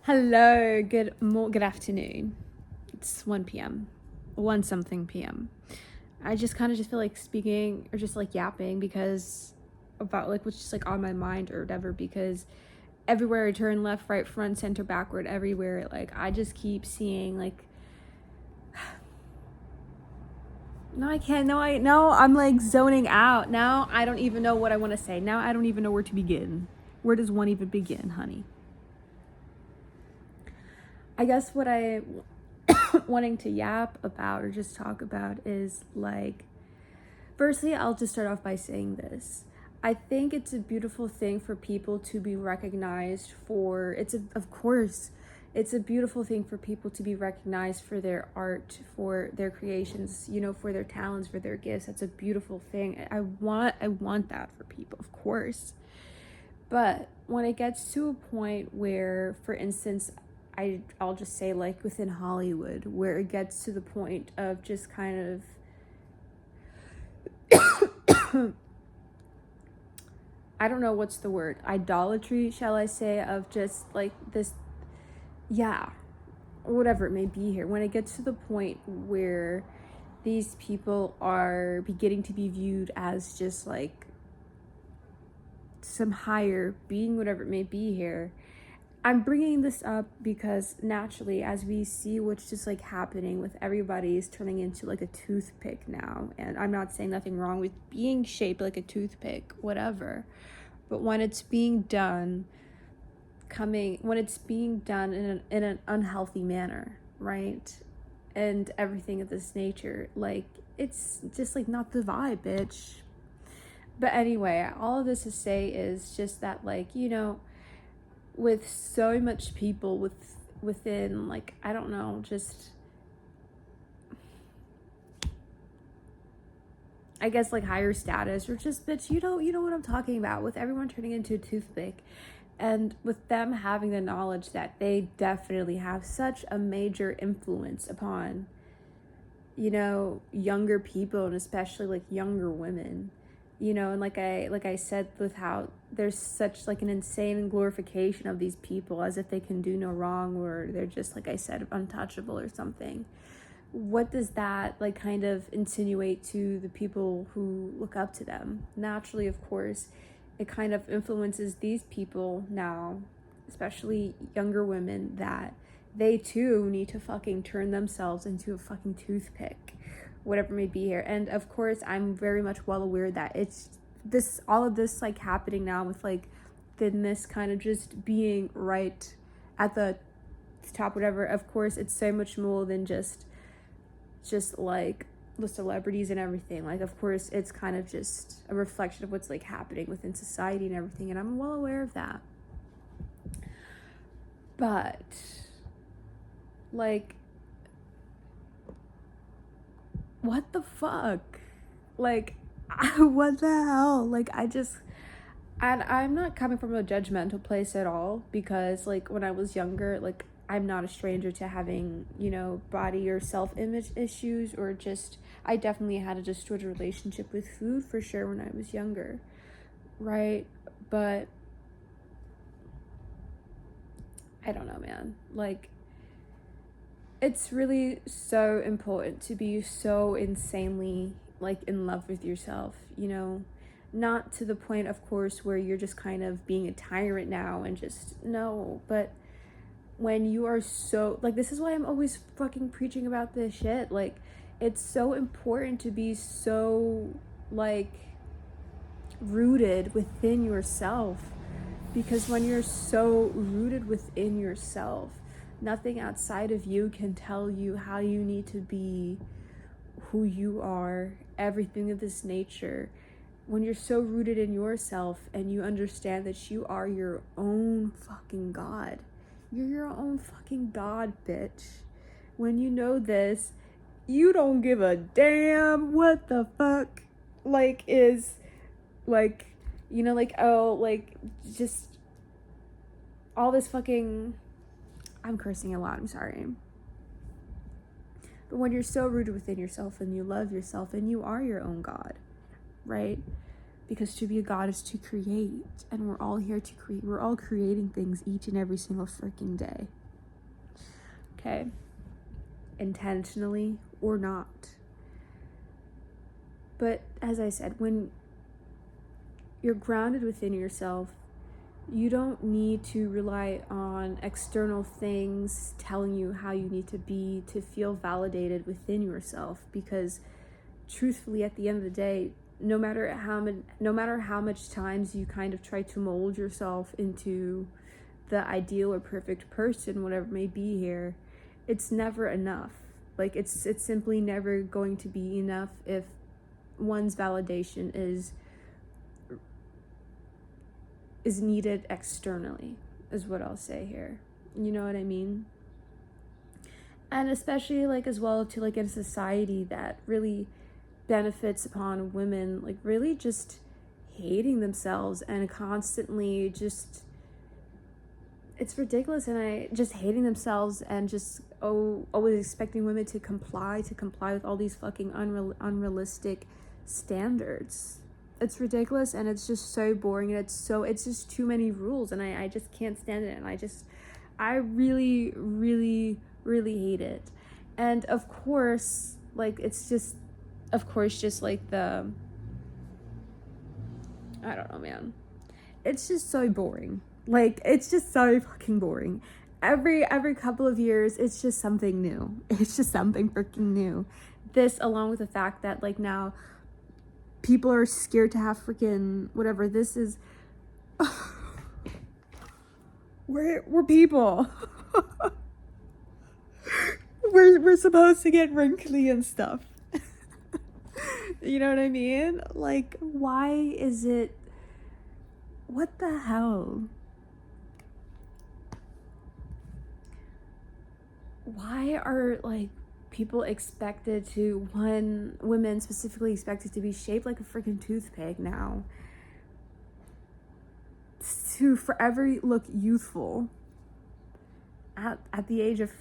Hello, good afternoon. It's 1 p.m. 1 something p.m. I just kind of just feel like speaking or just like yapping because about like what's just like on my mind or whatever, because everywhere I turn, left, right, front, center, backward, everywhere, like I just keep seeing like no, I can't. No, I'm like zoning out. Now I don't even know what I want to say. Now I don't even know where to begin. Where does one even begin, honey? I guess what I wanting to yap about or just talk about is like, firstly, I'll just start off by saying this. I think it's a beautiful thing for people to be recognized for of course, it's a beautiful thing for people to be recognized for their art, for their creations, for their talents, for their gifts. That's a beautiful thing. I want that for people, of course. But when it gets to a point where, for instance, I'll just say like within Hollywood, where it gets to the point of just kind of I don't know what's the word, idolatry, shall I say, of just like this, yeah, whatever it may be here. When it gets to the point where these people are beginning to be viewed as just like some higher being, whatever it may be here, I'm bringing this up because naturally, as we see what's just like happening with everybody's turning into like a toothpick now, and I'm not saying nothing wrong with being shaped like a toothpick, whatever, but when it's being done, when it's being done in an unhealthy manner, right, and everything of this nature, like it's just like not the vibe, bitch. But anyway, all of this to say is just that, like, with so much people within like, I don't know, just I guess like higher status, or just, bitch, you know what I'm talking about, with everyone turning into a toothpick, and with them having the knowledge that they definitely have such a major influence upon younger people, and especially like younger women, and like I said, with how there's such like an insane glorification of these people as if they can do no wrong, or they're just, like I said, untouchable or something. What does that like kind of insinuate to the people who look up to them? Naturally, of course, it kind of influences these people now, especially younger women, that they too need to fucking turn themselves into a fucking toothpick, whatever may be here. And of course, I'm very much well aware that it's all of this like happening now with like thinness kind of just being right at the top, whatever. Of course, it's so much more than just like the celebrities and everything. Like, of course, it's kind of just a reflection of what's like happening within society and everything, and I'm well aware of that. But like, what the fuck? Like, what the hell? Like, and I'm not coming from a judgmental place at all, because like when I was younger, like I'm not a stranger to having, body or self-image issues, or just I definitely had a distorted relationship with food for sure when I was younger, right? But I don't know, man. Like, it's really so important to be so insanely like in love with yourself, not to the point, of course, where you're just kind of being a tyrant now and just no, but when you are so like, this is why I'm always fucking preaching about this shit. Like, it's so important to be so like rooted within yourself, because when you're so rooted within yourself, nothing outside of you can tell you how you need to be, who you are, everything of this nature. When you're so rooted in yourself and you understand that you are your own fucking God. You're your own fucking God, bitch. When you know this, you don't give a damn what the fuck like is like, like, oh, like just all this fucking, I'm cursing a lot, I'm sorry. But when you're so rooted within yourself and you love yourself and you are your own God, right? Because to be a god is to create, and we're all here to create. We're all creating things each and every single freaking day. Okay? Intentionally or not. But as I said, when you're grounded within yourself, you don't need to rely on external things telling you how you need to be to feel validated within yourself, because truthfully, at the end of the day, no matter how much times you kind of try to mold yourself into the ideal or perfect person, whatever may be here, it's never enough. Like it's simply never going to be enough if one's validation is needed externally, is what I'll say here. You know what I mean? And especially like as well to like in a society that really benefits upon women like really just hating themselves and constantly just, it's ridiculous, and I just hating themselves and just always expecting women to comply with all these fucking unrealistic standards. It's ridiculous, and it's just so boring, and it's just too many rules, and I just can't stand it, and I really really really hate it. And of course, like it's just like the, I don't know, man, it's just so boring. Like it's just so fucking boring. Every couple of years it's just something new. It's just something freaking new. This, along with the fact that like now people are scared to have freaking whatever this is. We're people. we're supposed to get wrinkly and stuff. You know what I mean? Like, why is it, what the hell? Why are like people expected to, women specifically expected to be shaped like a freaking toothpick now, to forever look youthful at the age of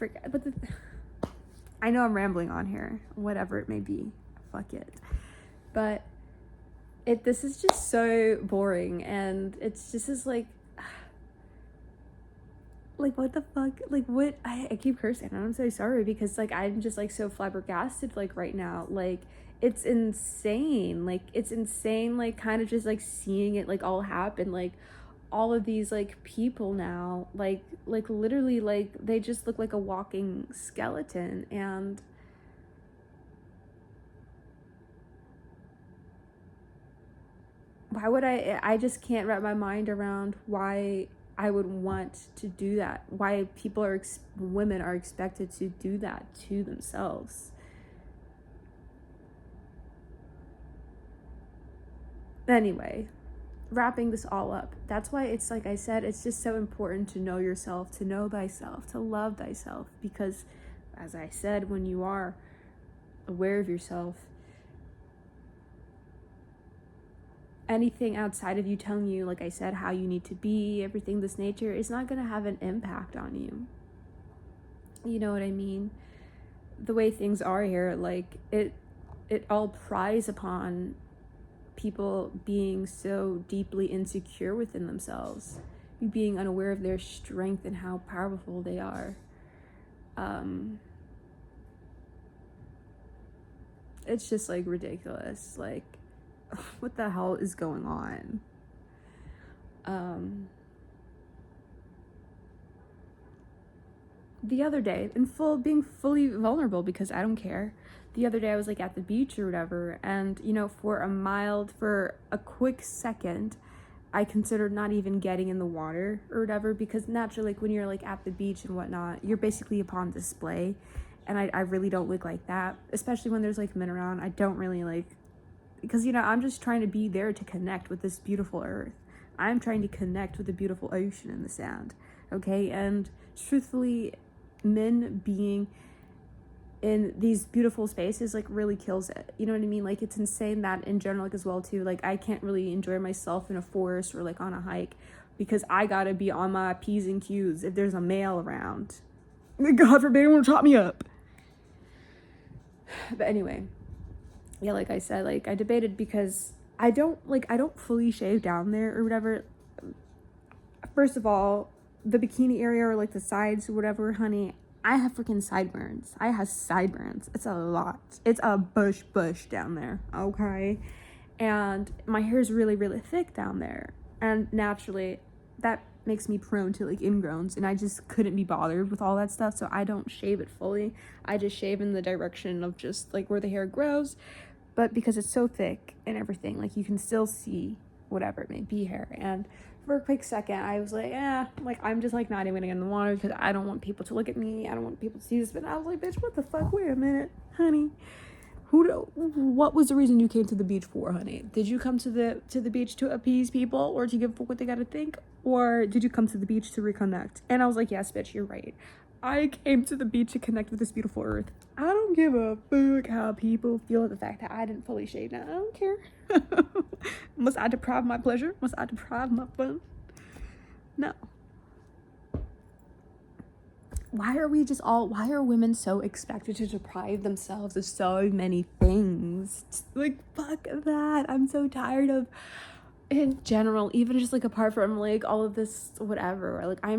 I know I'm rambling on here, whatever it may be, fuck it. But this is just so boring, and it's just as like what the fuck, like what, I keep cursing, and I'm so sorry, because like I'm just like so flabbergasted like right now. Like it's insane, like kind of just like seeing it like all happen, like all of these like people now, like literally like they just look like a walking skeleton. And why would I just can't wrap my mind around why I would want to do that. Why women are expected to do that to themselves. Anyway, wrapping this all up, that's why it's like I said, it's just so important to know yourself, to know thyself, to love thyself, because as I said, when you are aware of yourself, anything outside of you telling you, like I said, how you need to be, everything this nature, is not going to have an impact on you. You know what I mean? The way things are here, like it all prides upon people being so deeply insecure within themselves, being unaware of their strength and how powerful they are. It's just like ridiculous. Like, what the hell is going on? The other day, being fully vulnerable, because I don't care. The other day I was like at the beach or whatever, and you know, for a quick second, I considered not even getting in the water or whatever, because naturally, like when you're like at the beach and whatnot, you're basically upon display, and I really don't look like that, especially when there's like men around. I don't really like, because you know, I'm just trying to be there to connect with this beautiful earth. I'm trying to connect with the beautiful ocean and the sand, okay? And truthfully, men being in these beautiful spaces like really kills it. You know what I mean? Like it's insane that in general, like as well too, like I can't really enjoy myself in a forest or like on a hike, because I gotta be on my P's and Q's if there's a male around. God forbid anyone chop me up. But anyway, yeah, like I said, like I debated, because I don't fully shave down there or whatever. First of all, the bikini area or like the sides or whatever, honey, I have freaking sideburns. I have sideburns. It's a lot. It's a bush down there, okay? And my hair is really, really thick down there. And naturally, that makes me prone to like ingrowns, and I just couldn't be bothered with all that stuff, so I don't shave it fully. I just shave in the direction of just like where the hair grows, but because it's so thick and everything, like you can still see whatever it may be hair. And for a quick second I was like, like I'm just like not even gonna get in the water because I don't want people to look at me, I don't want people to see this. But I was like, bitch, what the fuck, wait a minute, honey, what was the reason you came to the beach for, honey? Did you come to the beach to appease people or to give what they gotta think, or did you come to the beach to reconnect? And I was like, yes, bitch, you're right. I came to the beach to connect with this beautiful earth. I don't give a fuck how people feel at the fact that I didn't fully shave. Now I don't care. Must I deprive my pleasure? Must I deprive my fun? No. Why are women so expected to deprive themselves of so many things? Like, fuck that. I'm so tired of, in general, even just like apart from like all of this whatever, like I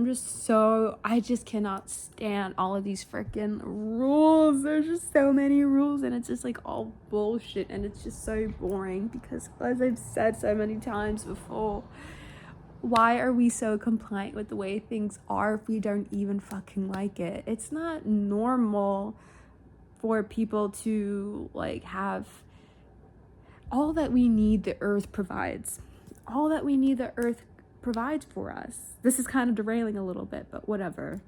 just cannot stand all of these freaking rules. There's just so many rules, and it's just like all bullshit, and it's just so boring because, as I've said so many times before, why are we so compliant with the way things are if we don't even fucking like it? It's not normal for people to like have all that we need. The earth provides all that we need. The earth provides for us. This is kind of derailing a little bit, but whatever.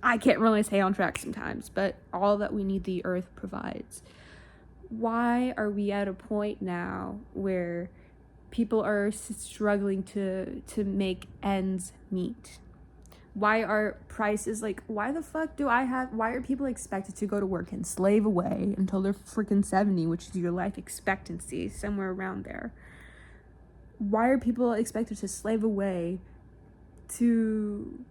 I can't really stay on track sometimes, but all that we need, the earth provides. Why are we at a point now where people are struggling to make ends meet? Why are prices like, why are people expected to go to work and slave away until they're freaking 70, which is your life expectancy, somewhere around there? Why are people expected to slave away to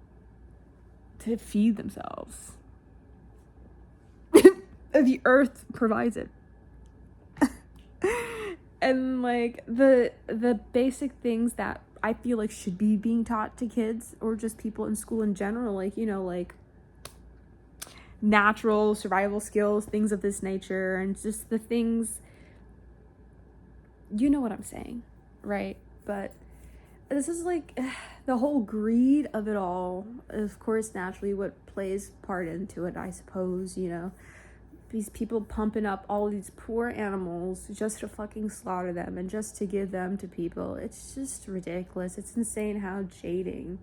feed themselves? The earth provides it. And like the basic things that I feel like should be being taught to kids or just people in school in general, like, you know, like natural survival skills, things of this nature, and just the things, you know what I'm saying, right? But this is like the whole greed of it all, of course, naturally what plays part into it, I suppose, you know. These people pumping up all these poor animals just to fucking slaughter them and just to give them to people. It's just ridiculous. It's insane how jading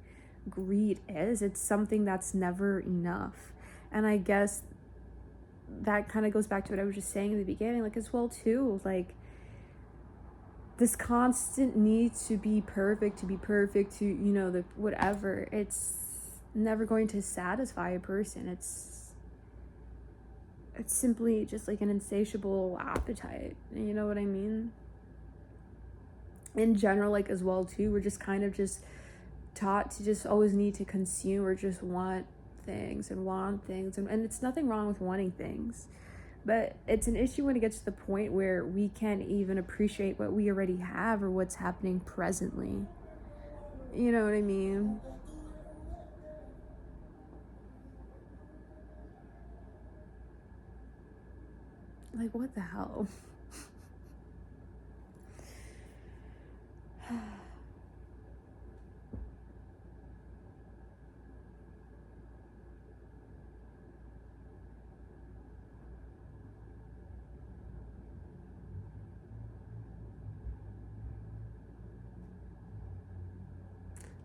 greed is. It's something that's never enough. And I guess that kind of goes back to what I was just saying in the beginning, like, as well too, like this constant need to be perfect, to, you know, the whatever. It's never going to satisfy a person. It's simply just like an insatiable appetite, you know what I mean? In general, like, as well too, we're just kind of just taught to just always need to consume or just want things, and it's nothing wrong with wanting things, but it's an issue when it gets to the point where we can't even appreciate what we already have or what's happening presently, you know what I mean? Like, what the hell?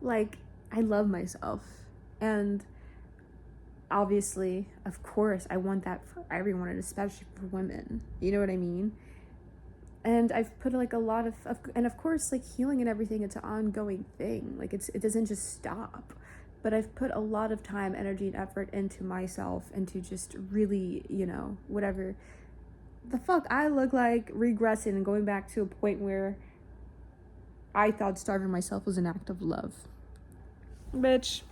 Like, I love myself, and obviously, of course, I want that for everyone, and especially for women, you know what I mean? And I've put like a lot of and of course, like, healing and everything, it's an ongoing thing, like it doesn't just stop, but I've put a lot of time, energy, and effort into myself, and to just really, you know, whatever the fuck I look like, regressing and going back to a point where I thought starving myself was an act of love. Bitch,